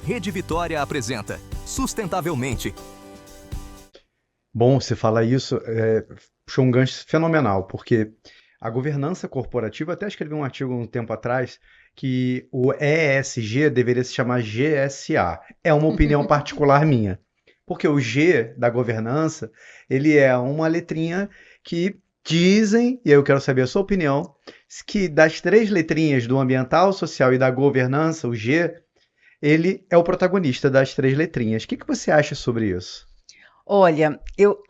Rede Vitória apresenta Sustentavelmente. Bom, você fala isso, puxou um gancho fenomenal, porque a governança corporativa, até escrevi um artigo um tempo atrás, que o ESG deveria se chamar GSA. É uma opinião particular minha, porque o G da governança, ele é uma letrinha que dizem, e eu quero saber a sua opinião, que das três letrinhas do ambiental, social e da governança, o G, ele é o protagonista das três letrinhas. O que você acha sobre isso? Olha,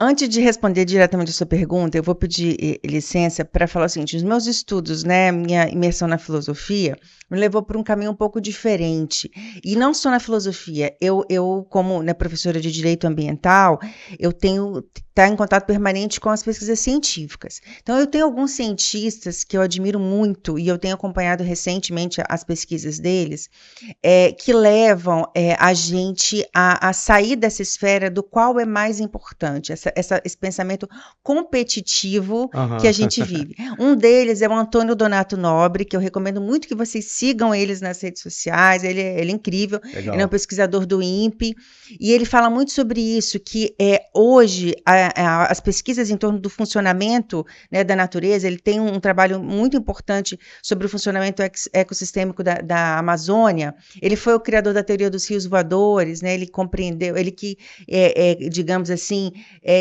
antes de responder diretamente a sua pergunta, eu vou pedir licença para falar o seguinte: os meus estudos, né, minha imersão na filosofia, me levou por um caminho um pouco diferente. E não só na filosofia, eu como, né, professora de Direito Ambiental, eu tenho estar em contato permanente com as pesquisas científicas. Então, eu tenho alguns cientistas que eu admiro muito, e eu tenho acompanhado recentemente as pesquisas deles, que levam a gente a sair dessa esfera do qual é mais importante, esse pensamento competitivo que a gente vive. Um deles é o Antônio Donato Nobre, que eu recomendo muito que vocês sigam eles nas redes sociais, ele é incrível. Legal. Ele é um pesquisador do INPE, e ele fala muito sobre isso, que hoje as pesquisas em torno do funcionamento, né, da natureza, ele tem um trabalho muito importante sobre o funcionamento ecossistêmico da Amazônia. Ele foi o criador da teoria dos rios voadores, né, ele compreendeu, ele que, digamos assim,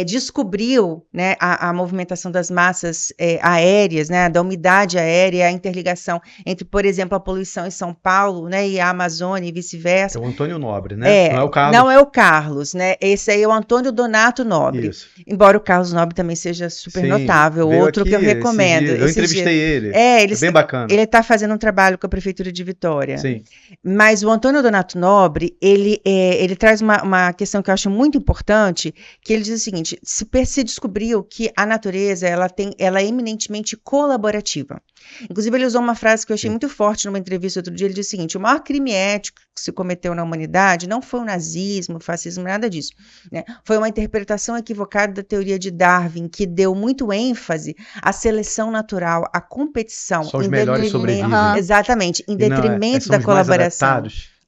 descobriu, né, a movimentação das massas aéreas, né, da umidade aérea, a interligação entre, por exemplo, a poluição em São Paulo, né, e a Amazônia e vice-versa. É o Antônio Nobre, né? Não é o Carlos. Não é o Carlos, né? Esse aí é o Antônio Donato Nobre. Isso. Embora o Carlos Nobre também seja super notável, outro aqui que eu recomendo. Eu entrevistei ele. Bem bacana. Ele está fazendo um trabalho com a Prefeitura de Vitória. Sim. Mas o Antônio Donato Nobre, ele traz uma questão que eu acho muito importante, que ele diz o seguinte: se descobriu que a natureza ela é eminentemente colaborativa. Inclusive, ele usou uma frase que eu achei muito forte numa entrevista outro dia. Ele disse o seguinte: o maior crime ético que se cometeu na humanidade não foi o nazismo, o fascismo, nada disso, né? Foi uma interpretação equivocada da teoria de Darwin, que deu muito ênfase à seleção natural, à competição. Só os melhores sobrevivem. Exatamente, em detrimento da colaboração.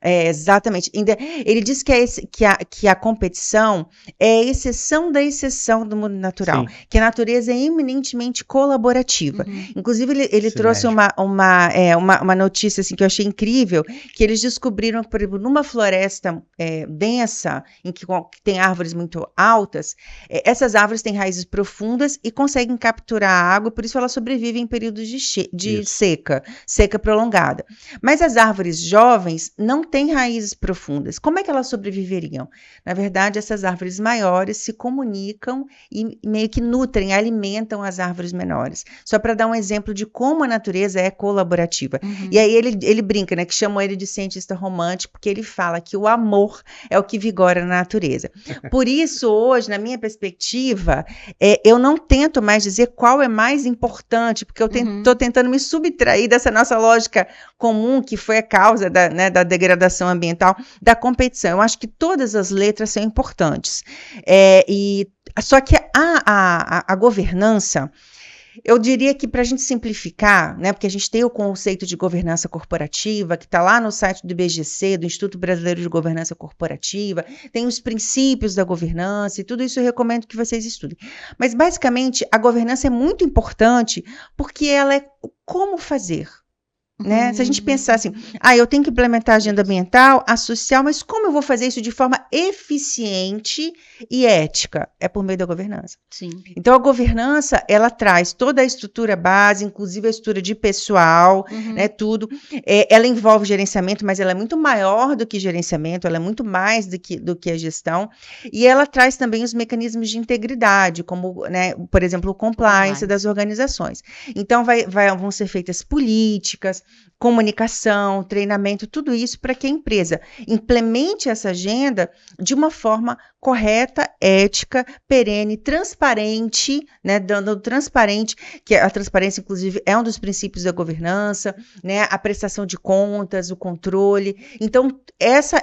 Exatamente. Ele diz que a competição é a exceção da exceção do mundo natural. Sim. Que a natureza é eminentemente colaborativa. Uhum. Inclusive, ele trouxe uma notícia assim, que eu achei incrível, que eles descobriram que, por exemplo, numa floresta densa, em que tem árvores muito altas, essas árvores têm raízes profundas e conseguem capturar a água, por isso elas sobrevivem em períodos de seca prolongada. Mas as árvores jovens não têm raízes profundas. Como é que elas sobreviveriam? Na verdade, essas árvores maiores se comunicam e meio que nutrem, alimentam as árvores menores. Só para dar um exemplo de como a natureza é colaborativa. Uhum. E aí ele brinca, né, que chamou ele de cientista romântico, porque ele fala que o amor é o que vigora na natureza. Por isso, hoje, na minha perspectiva, eu não tento mais dizer qual é mais importante, porque eu estou tentando me subtrair dessa nossa lógica comum, que foi a causa da degradação ambiental, da competição. Eu acho que todas as letras são importantes. Só que a governança, eu diria que, para a gente simplificar, né, porque a gente tem o conceito de governança corporativa, que está lá no site do IBGC, do Instituto Brasileiro de Governança Corporativa, tem os princípios da governança, e tudo isso eu recomendo que vocês estudem. Mas, basicamente, a governança é muito importante porque ela é como fazer. Né? Se a gente pensar assim, eu tenho que implementar a agenda ambiental, a social, mas como eu vou fazer isso de forma eficiente e ética? É por meio da governança. Sim. Então, a governança, ela traz toda a estrutura base, inclusive a estrutura de pessoal, né, tudo. Ela envolve gerenciamento, mas ela é muito maior do que gerenciamento, ela é muito mais do que a gestão. E ela traz também os mecanismos de integridade, como, né, por exemplo, o compliance das organizações. Então, vão ser feitas políticas, comunicação, treinamento, tudo isso para que a empresa implemente essa agenda de uma forma correta, ética, perene, transparente, né, dando transparente, que a transparência, inclusive, é um dos princípios da governança, né, a prestação de contas, o controle. Então,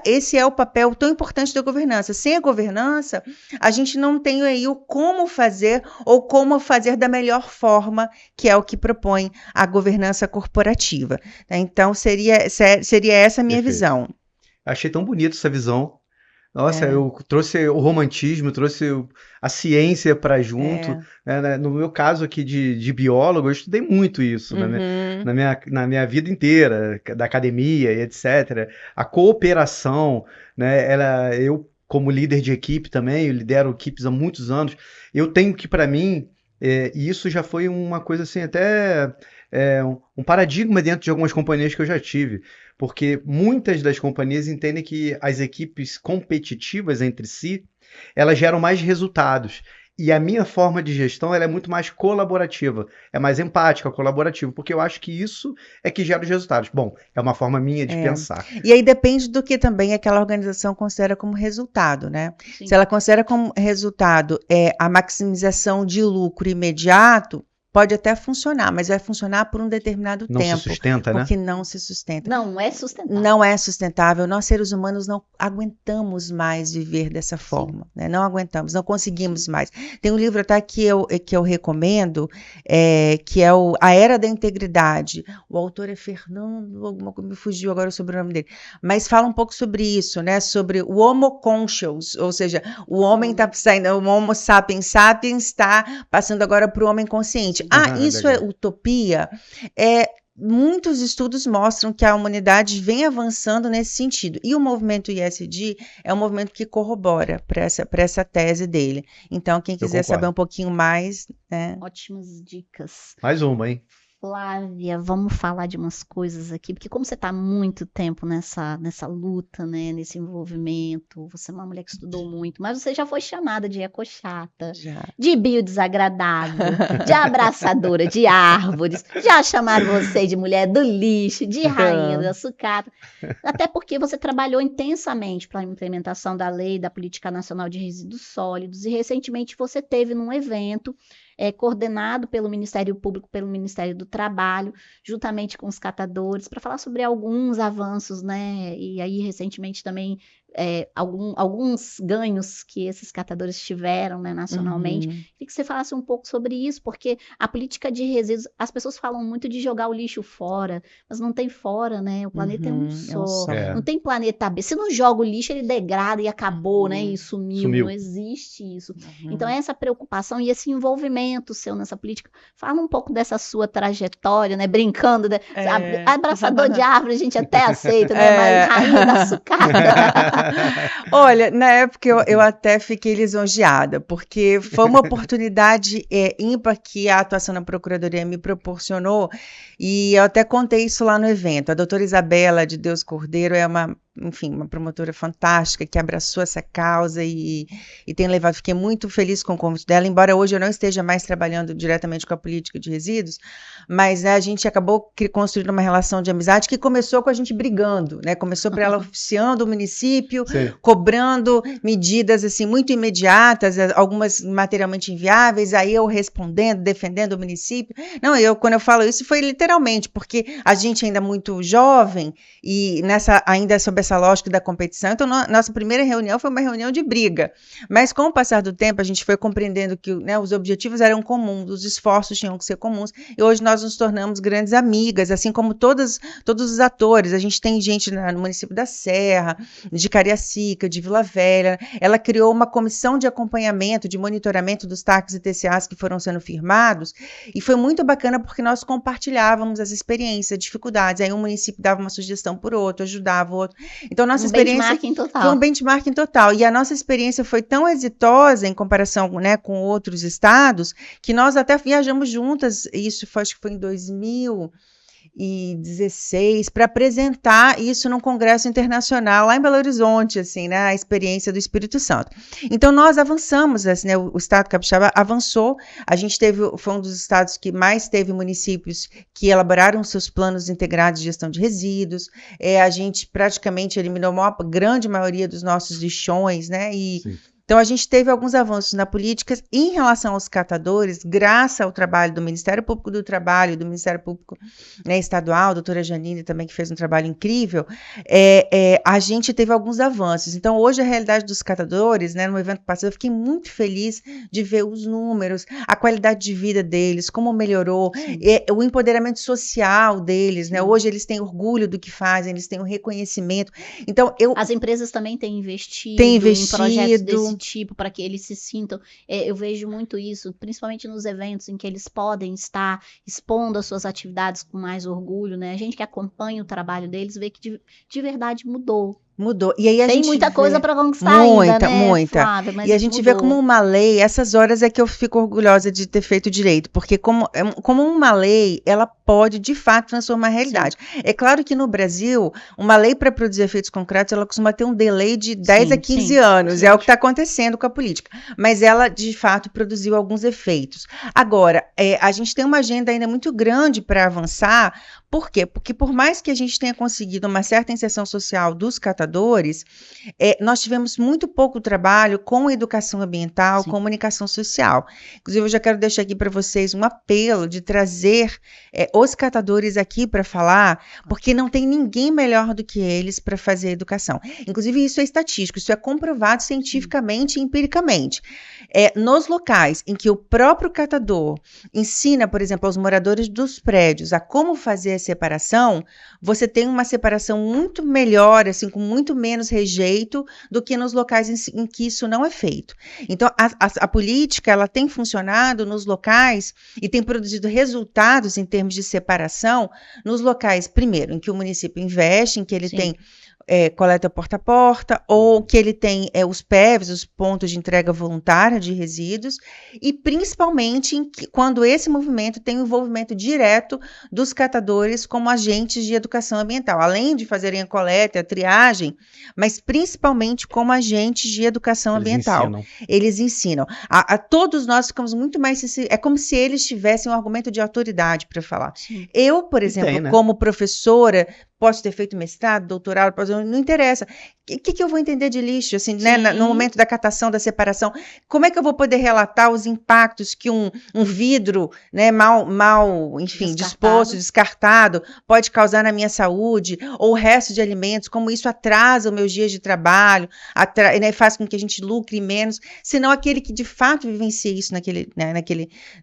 esse é o papel tão importante da governança. Sem a governança, a gente não tem aí o como fazer ou como fazer da melhor forma, que é o que propõe a governança corporativa. Então, seria essa a minha visão. Achei tão bonito essa visão. Nossa, eu trouxe o romantismo, trouxe a ciência para junto. Né? No meu caso aqui de biólogo, eu estudei muito isso na minha vida inteira, da academia e etc. A cooperação, né? Eu, como líder de equipe também, eu lidero equipes há muitos anos, eu tenho que, para mim, e isso já foi uma coisa assim, até um paradigma dentro de algumas companhias que eu já tive. Porque muitas das companhias entendem que as equipes competitivas entre si, elas geram mais resultados. E a minha forma de gestão ela é muito mais colaborativa, é mais empática, colaborativa, porque eu acho que isso é que gera os resultados. Bom, é uma forma minha de pensar. E aí depende do que também aquela organização considera como resultado, né? Sim. Se ela considera como resultado a maximização de lucro imediato, pode até funcionar, mas vai funcionar por um determinado tempo. Não se sustenta, né? Porque não se sustenta. Não é sustentável. Não é sustentável. Nós, seres humanos, não aguentamos mais viver dessa forma. Né? Não aguentamos, não conseguimos mais. Tem um livro até que eu recomendo, que é A Era da Integridade. O autor é Fernando, me fugiu agora o sobrenome dele. Mas fala um pouco sobre isso, né? Sobre o Homo conscious, ou seja, o homem está saindo, o Homo sapiens sapiens está passando agora para o homem consciente. Isso legal. É utopia? Muitos estudos mostram que a humanidade vem avançando nesse sentido. E o movimento ISD é um movimento que corrobora para essa tese dele. Então, quem quiser saber um pouquinho mais... Né? Ótimas dicas. Mais uma, hein? Flávia, vamos falar de umas coisas aqui, porque como você está há muito tempo nessa luta, né, nesse envolvimento, você é uma mulher que estudou muito, mas você já foi chamada de ecochata, de biodesagradável, de abraçadora de árvores, já chamaram você de mulher do lixo, de rainha da sucata, até porque você trabalhou intensamente para a implementação da lei da Política Nacional de Resíduos Sólidos, e recentemente você teve num evento coordenado pelo Ministério Público, pelo Ministério do Trabalho, juntamente com os catadores, para falar sobre alguns avanços, né? E aí, recentemente, também alguns ganhos que esses catadores tiveram, né, nacionalmente. Queria que você falasse um pouco sobre isso, porque a política de resíduos, as pessoas falam muito de jogar o lixo fora, mas não tem fora, né? O planeta é um só. Não tem planeta B. Se não joga o lixo, ele degrada e acabou, né? E sumiu. Não existe isso. Então, essa preocupação e esse envolvimento seu nessa política, fala um pouco dessa sua trajetória, né? Brincando, né? Abraçador de árvore, a gente até aceita, né? Mas rainha da sucata. Olha, na época eu até fiquei lisonjeada, porque foi uma oportunidade ímpar que a atuação na Procuradoria me proporcionou, e eu até contei isso lá no evento. A doutora Isabela de Deus Cordeiro é uma promotora fantástica que abraçou essa causa e tem levado, fiquei muito feliz com o convite dela, embora hoje eu não esteja mais trabalhando diretamente com a política de resíduos, mas a gente acabou construindo uma relação de amizade que começou com a gente brigando, né? Começou para ela oficiando o município, cobrando medidas assim muito imediatas, algumas materialmente inviáveis, aí eu respondendo, defendendo o município. Não, quando eu falo isso foi literalmente, porque a gente ainda muito jovem e ainda sobre essa lógica da competição. Então, nossa primeira reunião foi uma reunião de briga. Mas, com o passar do tempo, a gente foi compreendendo que, né, os objetivos eram comuns, os esforços tinham que ser comuns, e hoje nós nos tornamos grandes amigas, assim como todos os atores. A gente tem gente no município da Serra, de Cariacica, de Vila Velha. Ela criou uma comissão de acompanhamento, de monitoramento dos TACs e TCAs que foram sendo firmados, e foi muito bacana porque nós compartilhávamos as experiências, dificuldades. Aí um município dava uma sugestão por outro, ajudava o outro. Então, nossa experiência foi um benchmarking total. E a nossa experiência foi tão exitosa em comparação, né, com outros estados, que nós até viajamos juntas, acho que foi em 2016, para apresentar isso num congresso internacional lá em Belo Horizonte, assim, né, a experiência do Espírito Santo. Então, nós avançamos, assim, né, o estado capixaba avançou, a gente foi um dos estados que mais teve municípios que elaboraram seus planos integrados de gestão de resíduos, a gente praticamente eliminou a grande maioria dos nossos lixões, né, e Então, a gente teve alguns avanços na política em relação aos catadores, graças ao trabalho do Ministério Público do Trabalho, do Ministério Público, né, Estadual, a doutora Janine também, que fez um trabalho incrível, a gente teve alguns avanços. Então, hoje, a realidade dos catadores, né, no evento passado, eu fiquei muito feliz de ver os números, a qualidade de vida deles, como melhorou, o empoderamento social deles, né? Hoje eles têm orgulho do que fazem, eles têm o reconhecimento. Então, as empresas também têm investido em projetos desse tipo, para que eles se sintam. Eu vejo muito isso, principalmente nos eventos em que eles podem estar expondo as suas atividades com mais orgulho, né? A gente que acompanha o trabalho deles vê que de verdade mudou. E aí tem muita coisa para conquistar ainda, né, muita. Flávia, mas e a gente vê como uma lei, essas horas é que eu fico orgulhosa de ter feito direito, porque como uma lei, ela pode, de fato, transformar a realidade. Sim. É claro que no Brasil, uma lei para produzir efeitos concretos, ela costuma ter um delay de 10 a 15 anos, é o que está acontecendo com a política, mas ela, de fato, produziu alguns efeitos. Agora, a gente tem uma agenda ainda muito grande para avançar. Por quê? Porque por mais que a gente tenha conseguido uma certa inserção social dos catadores, nós tivemos muito pouco trabalho com educação ambiental, comunicação social. Inclusive, eu já quero deixar aqui para vocês um apelo de trazer os catadores aqui para falar, porque não tem ninguém melhor do que eles para fazer educação. Inclusive, isso é estatístico, isso é comprovado cientificamente e empiricamente. Nos locais em que o próprio catador ensina, por exemplo, aos moradores dos prédios a como fazer a separação, você tem uma separação muito melhor, assim, com muito menos rejeito do que nos locais em que isso não é feito. Então, a política, ela tem funcionado nos locais e tem produzido resultados em termos de separação nos locais, primeiro, em que o município investe, em que ele tem coleta porta a porta, ou que ele tem os PEVs, os pontos de entrega voluntária de resíduos, e principalmente quando esse movimento tem o envolvimento direto dos catadores como agentes de educação ambiental, além de fazerem a coleta, a triagem, mas principalmente como agentes de educação ambiental. Eles ensinam. A todos nós ficamos muito mais... É como se eles tivessem um argumento de autoridade para falar. Sim. Eu, por exemplo, como professora, posso ter feito mestrado, doutorado, não interessa. O que eu vou entender de lixo, assim, né, no momento da catação, da separação? Como é que eu vou poder relatar os impactos que um vidro, né, mal, enfim, disposto, descartado, pode causar na minha saúde, ou o resto de alimentos, como isso atrasa os meus dias de trabalho, né, faz com que a gente lucre menos, senão aquele que de fato vivencia isso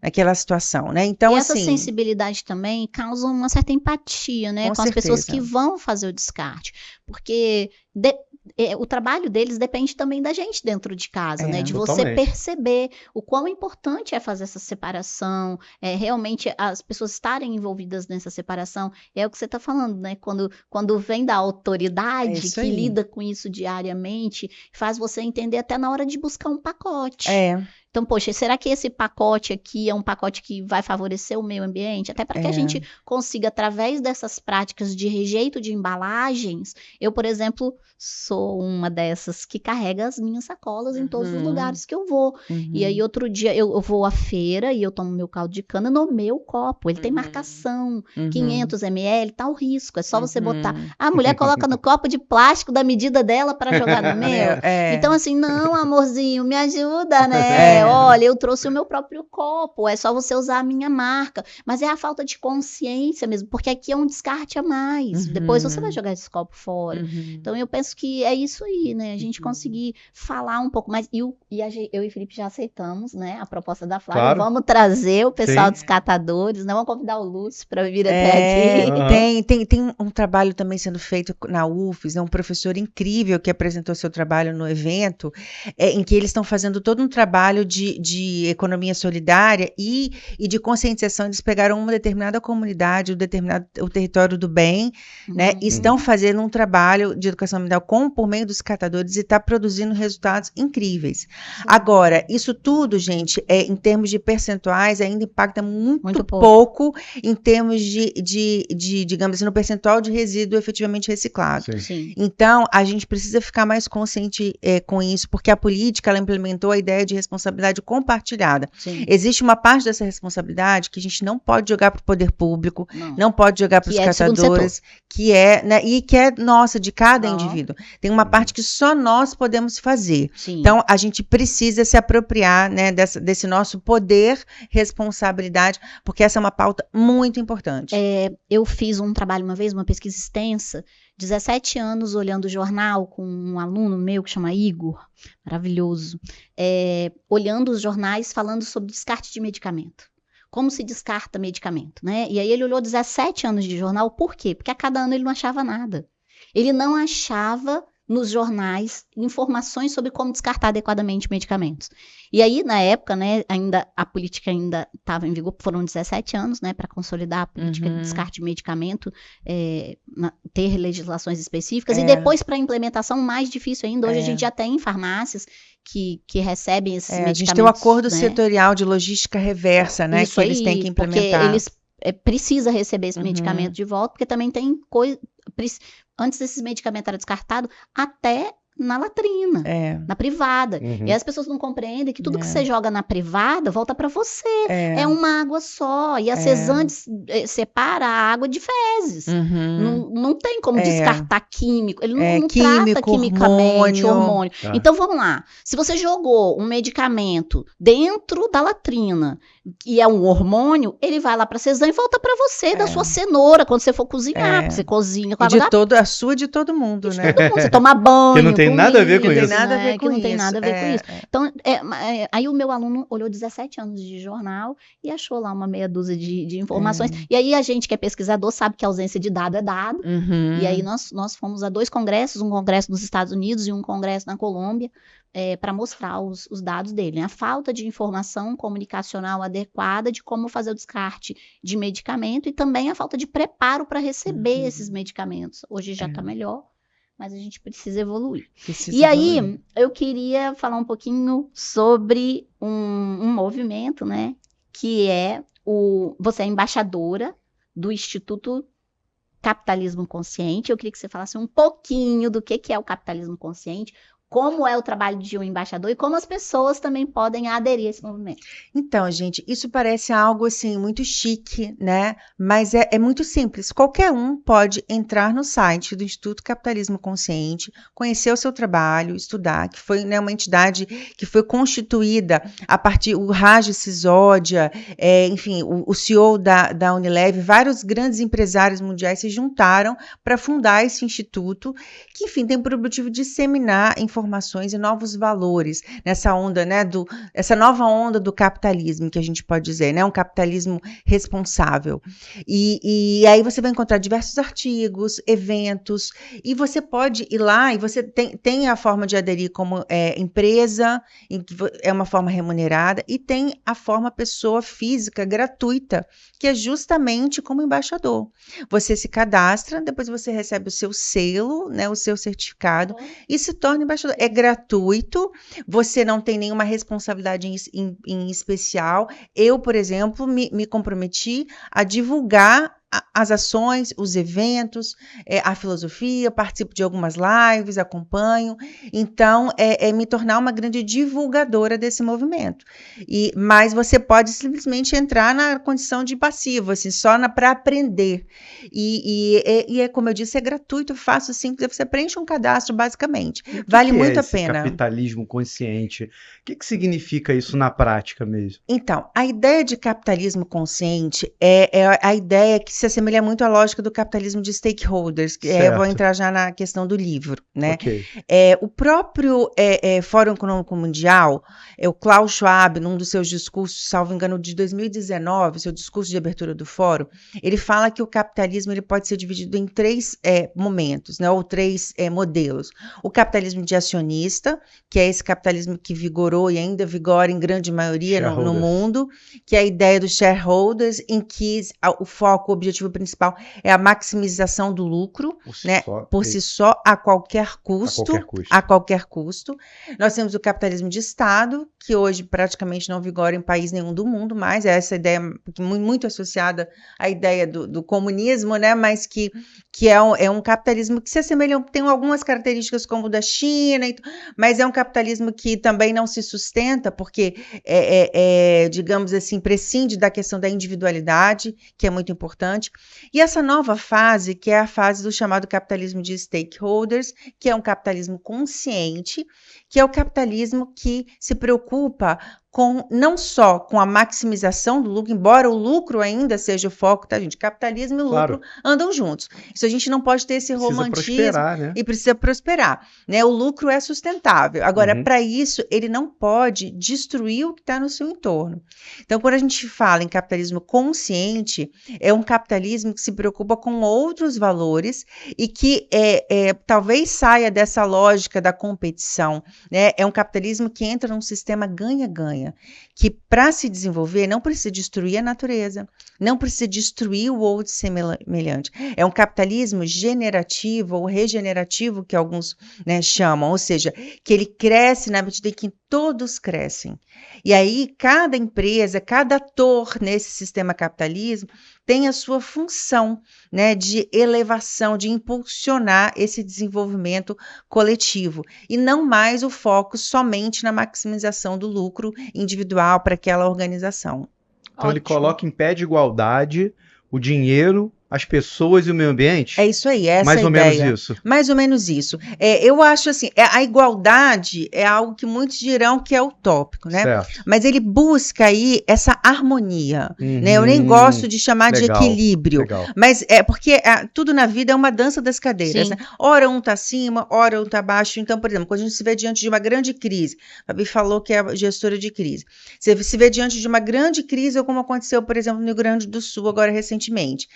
naquela situação, né? Então, essa sensibilidade também causa uma certa empatia, né, com as pessoas que vão fazer o descarte, porque o trabalho deles depende também da gente dentro de casa, né? De totalmente. Você perceber o quão importante é fazer essa separação, realmente as pessoas estarem envolvidas nessa separação, é o que você está falando, né? Quando vem da autoridade que lida com isso diariamente, faz você entender até na hora de buscar um pacote. Então, poxa, será que esse pacote aqui é um pacote que vai favorecer o meio ambiente? Até para que a gente consiga, através dessas práticas de rejeito de embalagens, eu, por exemplo, sou uma dessas que carrega as minhas sacolas em todos os lugares que eu vou. E aí, outro dia, eu vou à feira e eu tomo meu caldo de cana no meu copo. Ele tem marcação, 500 ml, tá o risco. É só você botar. A mulher coloca no copo de plástico da medida dela para jogar no meu. Então, assim, não, amorzinho, me ajuda, né? Olha, eu trouxe o meu próprio copo, é só você usar a minha marca. Mas é a falta de consciência mesmo, porque aqui é um descarte a mais. Depois você vai jogar esse copo fora. Então, eu penso que é isso aí, né? A gente conseguir falar um pouco mais. Eu e o Felipe já aceitamos, né? A proposta da Flávia. Claro. Vamos trazer o pessoal dos catadores, né? Vamos convidar o Lúcio para vir até aqui. Tem um trabalho também sendo feito na UFES, um professor incrível que apresentou seu trabalho no evento, em que eles estão fazendo todo um trabalho de economia solidária e de conscientização. Eles pegaram uma determinada comunidade, o território do bem, né? E estão fazendo um trabalho de educação ambiental por meio dos catadores e está produzindo resultados incríveis. Agora, isso tudo, gente, em termos de percentuais, ainda impacta muito pouco em termos de, digamos assim, no percentual de resíduo efetivamente reciclado. Sim. Então, a gente precisa ficar mais consciente com isso, porque a política, ela implementou a ideia de responsabilidade responsabilidade compartilhada. Sim. Existe uma parte dessa responsabilidade que a gente não pode jogar para o poder público, não pode jogar para os catadores, que é, né, e que é nossa, de cada indivíduo. Tem uma parte que só nós podemos fazer. Sim. Então, a gente precisa se apropriar, né, desse nosso poder, responsabilidade, porque essa é uma pauta muito importante. Eu fiz um trabalho uma vez, uma pesquisa extensa, 17 anos olhando o jornal com um aluno meu que chama Igor, maravilhoso, olhando os jornais falando sobre descarte de medicamento. Como se descarta medicamento, né? E aí ele olhou 17 anos de jornal, por quê? Porque a cada ano ele não achava nada. Ele não achava nos jornais informações sobre como descartar adequadamente medicamentos. E aí, na época, né, a política ainda estava em vigor, foram 17 anos, né, para consolidar a política de descarte de medicamento, ter legislações específicas, e depois, para a implementação, mais difícil ainda. Hoje a gente já tem farmácias que recebem esses medicamentos. A gente tem o acordo setorial de logística reversa, né, isso que eles têm que implementar. Porque eles precisam receber esse medicamento de volta, porque também tem coisa... Antes desses medicamentos eram descartados até na latrina, na privada. E as pessoas não compreendem que tudo que você joga na privada volta para você. É uma água só. E a Cesante separa a água de fezes. Não tem como descartar químico. Ele não trata quimicamente hormônio. Tá. Então, vamos lá. Se você jogou um medicamento dentro da latrina e é um hormônio, ele vai lá para a Cesante e volta para você, da sua cenoura, quando você for cozinhar. Porque você cozinha com a água a sua de todo mundo, né? Todo mundo. Você toma banho. Que não tem nada a ver com isso. Que não tem nada a ver com isso. Então, aí o meu aluno olhou 17 anos de jornal e achou lá uma meia dúzia de informações. E aí a gente que é pesquisador sabe que a ausência de dado é dado. E aí nós fomos a 2 congressos, um congresso nos Estados Unidos e um congresso na Colômbia, para mostrar os dados dele, né? A falta de informação comunicacional adequada de como fazer o descarte de medicamento e também a falta de preparo para receber esses medicamentos. Hoje já está melhor, mas a gente precisa evoluir. Aí, eu queria falar um pouquinho sobre um movimento, né? Que é você é embaixadora do Instituto Capitalismo Consciente. Eu queria que você falasse um pouquinho do que é o capitalismo consciente, como é o trabalho de um embaixador e como as pessoas também podem aderir a esse movimento. Então, gente, isso parece algo assim muito chique, né? Mas é muito simples. Qualquer um pode entrar no site do Instituto Capitalismo Consciente, conhecer o seu trabalho, estudar, que foi, né, uma entidade que foi constituída a partir o Raj Sisodia, enfim, o CEO da Unilever, vários grandes empresários mundiais se juntaram para fundar esse instituto, que, enfim, tem por objetivo disseminar informações e novos valores nessa onda, né, essa nova onda do capitalismo, que a gente pode dizer, né, um capitalismo responsável. E aí você vai encontrar diversos artigos, eventos, e você pode ir lá e você tem a forma de aderir como empresa, é uma forma remunerada, e tem a forma pessoa física gratuita, que é justamente como embaixador. Você se cadastra, depois você recebe o seu selo, né, o seu certificado, e se torna embaixador. É gratuito, você não tem nenhuma responsabilidade em especial. Eu, por exemplo, me comprometi a divulgar as ações, os eventos, a filosofia, participo de algumas lives, acompanho. Então, me tornar uma grande divulgadora desse movimento. Mas você pode simplesmente entrar na condição de passivo, assim, só para aprender. Como eu disse, é gratuito, fácil, simples. Você preenche um cadastro, basicamente. Vale muito a pena. Capitalismo consciente. O que significa isso na prática mesmo? Então, a ideia de capitalismo consciente é a ideia que se assemelha muito à lógica do capitalismo de stakeholders, que eu vou entrar já na questão do livro, né? Okay. O próprio Fórum Econômico Mundial, o Klaus Schwab, num dos seus discursos, salvo engano, de 2019, seu discurso de abertura do fórum, ele fala que o capitalismo ele pode ser dividido em 3 momentos, né? Ou 3 modelos. O capitalismo de acionista, que é esse capitalismo que vigorou e ainda vigora em grande maioria no mundo, que é a ideia dos shareholders, em que o foco, o objetivo principal é a maximização do lucro, por si só, a qualquer custo. Nós temos o capitalismo de Estado, que hoje praticamente não vigora em país nenhum do mundo, mas é essa ideia muito associada à ideia do comunismo, né? Mas que que é um capitalismo que se assemelha, tem algumas características como o da China, mas é um capitalismo que também não se sustenta, porque, digamos assim, prescinde da questão da individualidade, que é muito importante. E essa nova fase, que é a fase do chamado capitalismo de stakeholders, que é um capitalismo consciente, que é o capitalismo que se preocupa não só com a maximização do lucro, embora o lucro ainda seja o foco, tá, gente? Capitalismo e lucro andam juntos. Isso a gente não pode ter esse romantismo, né? E precisa prosperar, né? O lucro é sustentável. Agora, para isso, ele não pode destruir o que está no seu entorno. Então, quando a gente fala em capitalismo consciente, é um capitalismo que se preocupa com outros valores e que talvez saia dessa lógica da competição, né? É um capitalismo que entra num sistema ganha-ganha, que para se desenvolver não precisa destruir a natureza, não precisa destruir o outro semelhante. É um capitalismo generativo ou regenerativo, que alguns, né, chamam, ou seja, que ele cresce na medida em que todos crescem. E aí cada empresa, cada ator nesse sistema capitalismo tem a sua função, né, de elevação, de impulsionar esse desenvolvimento coletivo, e não mais o foco somente na maximização do lucro individual para aquela organização. Então ele coloca em pé de igualdade o dinheiro, as pessoas e o meio ambiente? É isso aí, essa mais é a ou ideia. menos isso. Mais ou menos isso. Eu acho assim, a igualdade é algo que muitos dirão que é utópico, né? Certo. Mas ele busca aí essa harmonia, né? Eu nem gosto de chamar de equilíbrio, mas é porque tudo na vida é uma dança das cadeiras, né? Ora um está acima, ora um está abaixo. Então, por exemplo, quando a gente se vê diante de uma grande crise, a Fabi falou que é gestora de crise, você se vê diante de uma grande crise, ou como aconteceu, por exemplo, no Rio Grande do Sul agora recentemente.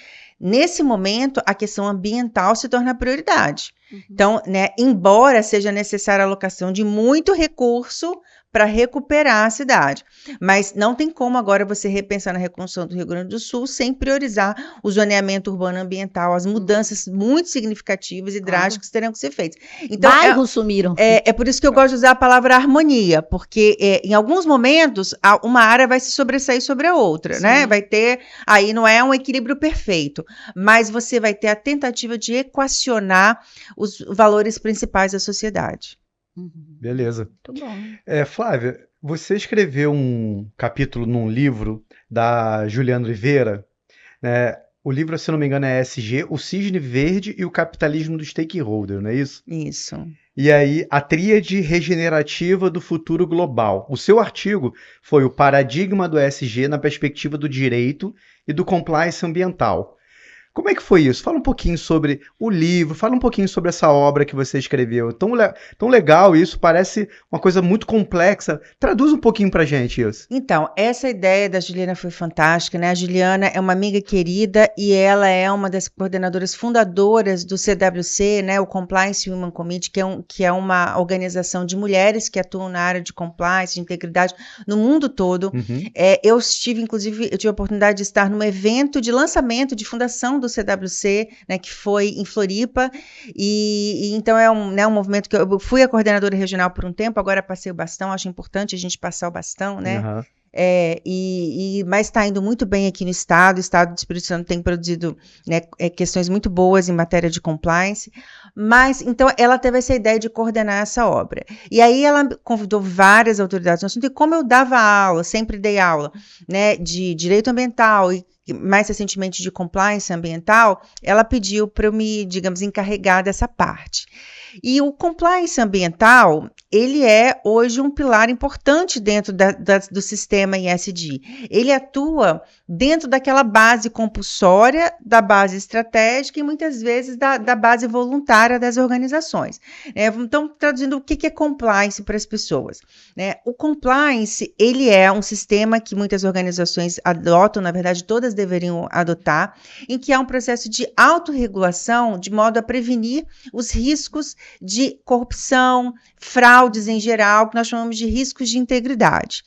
Nesse momento, a questão ambiental se torna prioridade. Então, né, embora seja necessária a alocação de muito recurso para recuperar a cidade, mas não tem como agora você repensar na reconstrução do Rio Grande do Sul sem priorizar o zoneamento urbano ambiental, as mudanças muito significativas e drásticas terão que ser feitas. Então, bairros sumiram. É por isso que eu gosto de usar a palavra harmonia, porque em alguns momentos uma área vai se sobressair sobre a outra, né? Vai ter, aí não é um equilíbrio perfeito, mas você vai ter a tentativa de equacionar os valores principais da sociedade. Beleza. Muito bom. Flávia, você escreveu um capítulo num livro da Juliana Oliveira, né? O livro, se não me engano, é ESG, o Cisne Verde e o Capitalismo do Stakeholder, não é isso? Isso. E aí, a tríade regenerativa do futuro global. O seu artigo foi o paradigma do ESG na perspectiva do direito e do compliance ambiental. Como é que foi isso? Fala um pouquinho sobre o livro, fala um pouquinho sobre essa obra que você escreveu. Tão legal isso, parece uma coisa muito complexa. Traduz um pouquinho pra gente isso. Então, essa ideia da Juliana foi fantástica, né? A Juliana é uma amiga querida e ela é uma das coordenadoras fundadoras do CWC, né? O Compliance Women Committee, que é uma organização de mulheres que atuam na área de compliance, de integridade no mundo todo. Eu tive a oportunidade de estar num evento de lançamento de fundação do CWC, né, que foi em Floripa, e então é um movimento que eu fui a coordenadora regional por um tempo, agora passei o bastão, acho importante a gente passar o bastão, né? Mas está indo muito bem aqui no estado, o estado do Espírito Santo tem produzido, né, questões muito boas em matéria de compliance, mas então ela teve essa ideia de coordenar essa obra, e aí ela convidou várias autoridades no assunto, e como eu dava aula, sempre dei aula, né, de direito ambiental e mais recentemente de compliance ambiental, ela pediu para eu me, digamos, encarregar dessa parte. E o compliance ambiental, ele é hoje um pilar importante dentro do sistema ESG. Ele atua dentro daquela base compulsória, da base estratégica e muitas vezes da base voluntária das organizações. Então, traduzindo, o que é compliance para as pessoas? O compliance, ele é um sistema que muitas organizações adotam, na verdade todas deveriam adotar, em que há um processo de autorregulação de modo a prevenir os riscos de corrupção, fraudes em geral, que nós chamamos de riscos de integridade.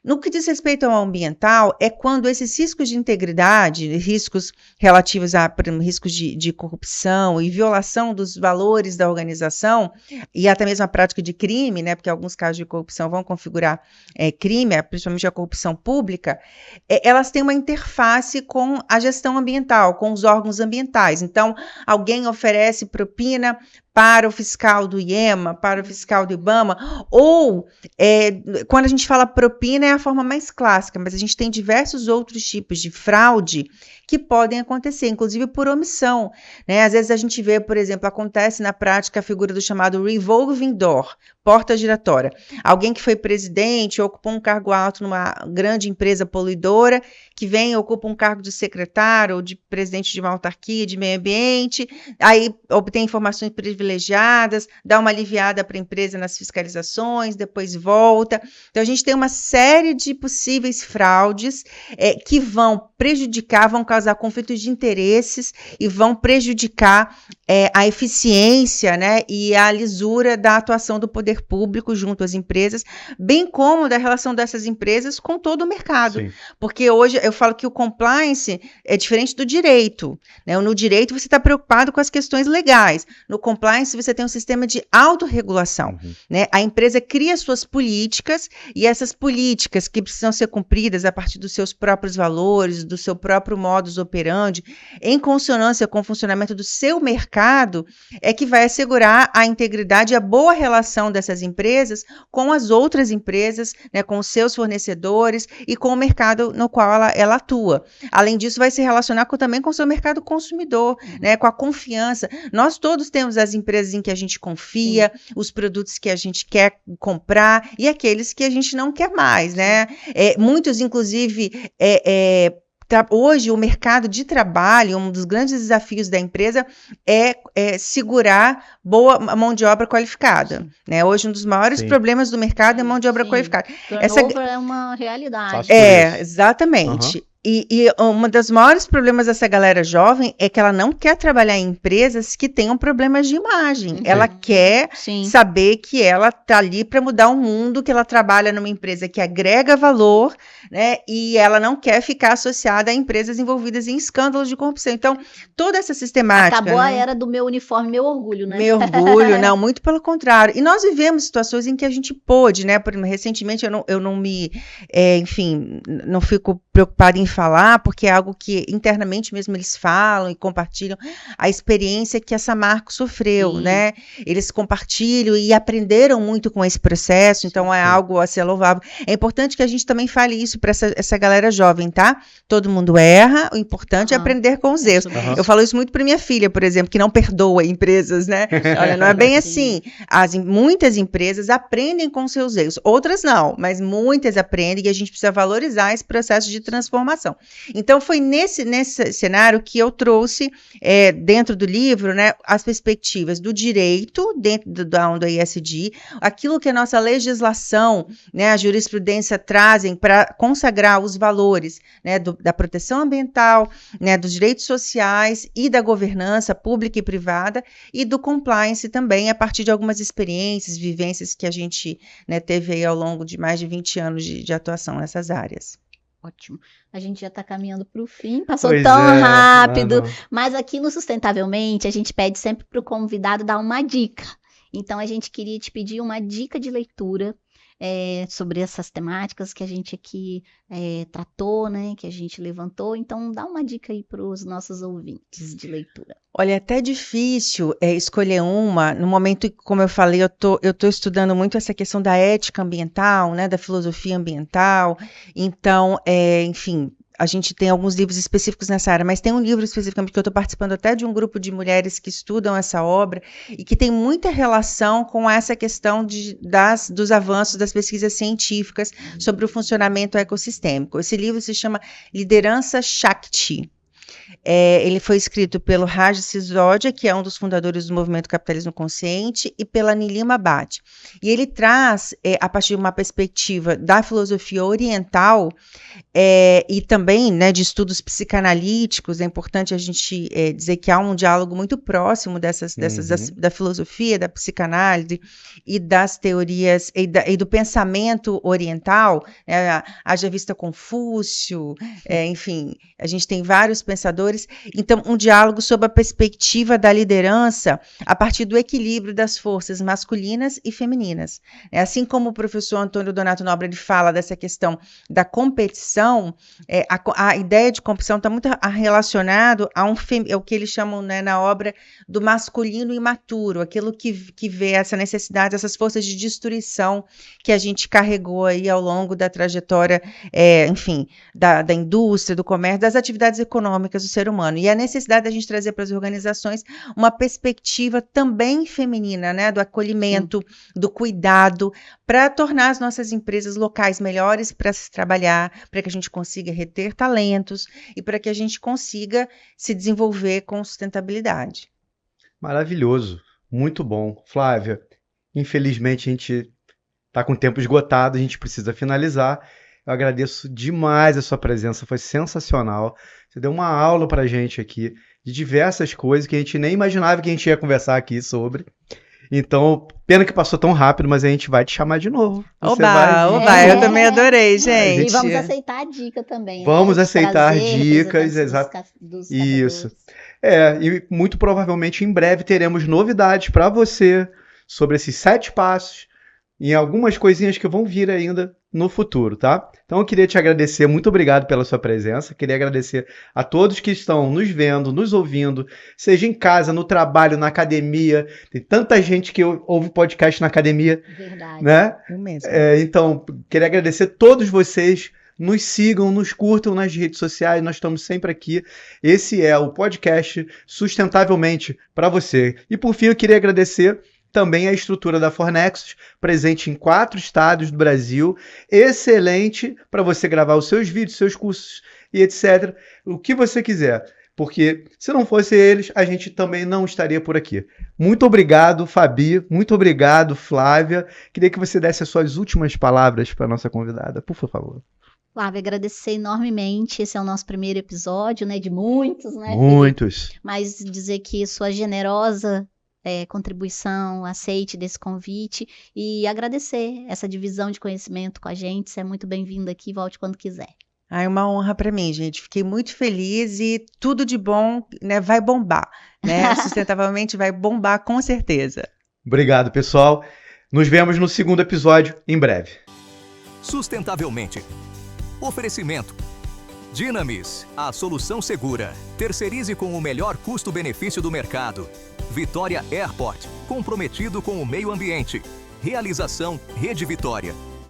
No que diz respeito ao ambiental, é quando esses riscos de integridade, riscos relativos a riscos de corrupção e violação dos valores da organização, e até mesmo a prática de crime, né, porque alguns casos de corrupção vão configurar crime, principalmente a corrupção pública, elas têm uma interface com a gestão ambiental, com os órgãos ambientais. Então, alguém oferece propina para o fiscal do IEMA, para o fiscal do IBAMA, ou quando a gente fala propina é a forma mais clássica, mas a gente tem diversos outros tipos de fraude que podem acontecer, inclusive por omissão, né? Às vezes a gente vê, por exemplo, acontece na prática a figura do chamado revolving door, porta giratória. Alguém que foi presidente, ocupou um cargo alto numa grande empresa poluidora, que vem e ocupa um cargo de secretário ou de presidente de uma autarquia de meio ambiente, aí obtém informações privilegiadas, dá uma aliviada para a empresa nas fiscalizações, depois volta. Então a gente tem uma série de possíveis fraudes que vão prejudicar, vão causar conflitos de interesses e vão prejudicar a eficiência, né, e a lisura da atuação do poder público junto às empresas, bem como da relação dessas empresas com todo o mercado. Sim. Porque hoje eu falo que o compliance é diferente do direito, né? No direito você está preocupado com as questões legais, no compliance você tem um sistema de autorregulação, né? A empresa cria suas políticas e essas políticas que precisam ser cumpridas a partir dos seus próprios valores, do seu próprio modus operandi, em consonância com o funcionamento do seu mercado, é que vai assegurar a integridade e a boa relação dessas empresas com as outras empresas, né, com os seus fornecedores e com o mercado no qual ela atua. Além disso, vai se relacionar também com o seu mercado consumidor, né, com a confiança. Nós todos temos as empresas em que a gente confia, os produtos que a gente quer comprar e aqueles que a gente não quer mais, né? Muitos, inclusive, hoje, o mercado de trabalho, um dos grandes desafios da empresa é segurar boa mão de obra qualificada, né? Hoje, um dos maiores problemas do mercado é mão de obra qualificada. Turnover é uma realidade. Exatamente. E um dos maiores problemas dessa galera jovem é que ela não quer trabalhar em empresas que tenham problemas de imagem. Ela quer saber que ela está ali para mudar o mundo, que ela trabalha numa empresa que agrega valor, né? E ela não quer ficar associada a empresas envolvidas em escândalos de corrupção. Então, toda essa sistemática... Acabou a era do meu uniforme, meu orgulho, né? Meu orgulho, não, muito pelo contrário. E nós vivemos situações em que a gente pôde, né? Recentemente eu não me... enfim, não fico preocupada em falar, porque é algo que internamente mesmo eles falam e compartilham a experiência que a Samarco sofreu, né? Eles compartilham e aprenderam muito com esse processo, então é algo a ser louvável. É importante que a gente também fale isso para essa galera jovem, tá? Todo mundo erra, o importante é aprender com os erros. Eu falo isso muito para minha filha, por exemplo, que não perdoa empresas, né? Olha, não é bem assim. Muitas empresas aprendem com seus erros, outras não, mas muitas aprendem e a gente precisa valorizar esse processo de transformação. Então, foi nesse cenário que eu trouxe, dentro do livro, né, as perspectivas do direito, dentro do ESG, aquilo que a nossa legislação, né, a jurisprudência trazem para consagrar os valores, né, da proteção ambiental, né, dos direitos sociais e da governança pública e privada, e do compliance também, a partir de algumas experiências, vivências que a gente, né, teve aí ao longo de mais de 20 anos de atuação nessas áreas. Ótimo. A gente já está caminhando para o fim, passou tão rápido, mas aqui no Sustentavelmente a gente pede sempre para o convidado dar uma dica. Então a gente queria te pedir uma dica de leitura sobre essas temáticas que a gente aqui tratou, né, que a gente levantou. Então dá uma dica aí para os nossos ouvintes de leitura. Olha, é até difícil escolher uma, no momento que, como eu falei, eu tô estudando muito essa questão da ética ambiental, né, da filosofia ambiental, então, enfim, a gente tem alguns livros específicos nessa área, mas tem um livro especificamente que eu estou participando até de um grupo de mulheres que estudam essa obra e que tem muita relação com essa questão dos avanços das pesquisas científicas sobre o funcionamento ecossistêmico. Esse livro se chama Liderança Shakti. Ele foi escrito pelo Raj Sisodia, que é um dos fundadores do movimento Capitalismo Consciente, e pela Nilima Bhatt. E ele traz, a partir de uma perspectiva da filosofia oriental, e também, né, de estudos psicanalíticos. É importante a gente dizer que há um diálogo muito próximo da filosofia, da psicanálise e das teorias e do pensamento oriental, haja vista Confúcio, enfim, a gente tem vários pensadores. Então, um diálogo sobre a perspectiva da liderança a partir do equilíbrio das forças masculinas e femininas. Assim como o professor Antônio Donato Nobre ele fala dessa questão da competição, a ideia de competição está muito relacionado ao que eles chamam, né, na obra do masculino imaturo, aquilo que vê essa necessidade, essas forças de destruição que a gente carregou aí ao longo da trajetória, enfim, da indústria, do comércio, das atividades econômicas do ser humano. E a necessidade da gente trazer para as organizações uma perspectiva também feminina, né, do acolhimento, do cuidado, para tornar as nossas empresas locais melhores para se trabalhar, para que a gente consiga reter talentos e para que a gente consiga se desenvolver com sustentabilidade. Maravilhoso, muito bom. Flávia, infelizmente a gente está com o tempo esgotado, a gente precisa finalizar. Eu agradeço demais a sua presença, foi sensacional. Você deu uma aula para a gente aqui de diversas coisas que a gente nem imaginava que a gente ia conversar aqui sobre. Então, pena que passou tão rápido, mas a gente vai te chamar de novo. Oba, eu também adorei, gente. E vamos aceitar a dica também. Vamos, né, aceitar dicas, exato. Isso. E muito provavelmente em breve teremos novidades para você sobre esses 7 passos e algumas coisinhas que vão vir ainda no futuro, tá? Então eu queria te agradecer, muito obrigado pela sua presença, queria agradecer a todos que estão nos vendo, nos ouvindo, seja em casa, no trabalho, na academia, tem tanta gente que ouve podcast na academia. Verdade. Né? Eu mesmo. Então, queria agradecer a todos vocês, nos sigam, nos curtam nas redes sociais, nós estamos sempre aqui. Esse é o podcast Sustentavelmente para você. E por fim, eu queria agradecer também a estrutura da Fornexus, presente em 4 estados do Brasil, excelente para você gravar os seus vídeos, seus cursos e etc. O que você quiser, porque se não fosse eles, a gente também não estaria por aqui. Muito obrigado, Fabi, muito obrigado, Flávia. Queria que você desse as suas últimas palavras para a nossa convidada, por favor. Flávia, agradecer enormemente, esse é o nosso primeiro episódio, né, de muitos, né? Muitos. Felipe? Mas dizer que sua generosa contribuição, aceite desse convite e agradecer essa divisão de conhecimento com a gente. Você é muito bem-vindo aqui, volte quando quiser. É uma honra para mim, gente. Fiquei muito feliz e tudo de bom, né, vai bombar, né? Sustentavelmente vai bombar com certeza. Obrigado, pessoal. Nos vemos no segundo episódio em breve. Sustentavelmente. Oferecimento. Dinamis, a solução segura. Terceirize com o melhor custo-benefício do mercado. Vitória Airport, comprometido com o meio ambiente. Realização Rede Vitória.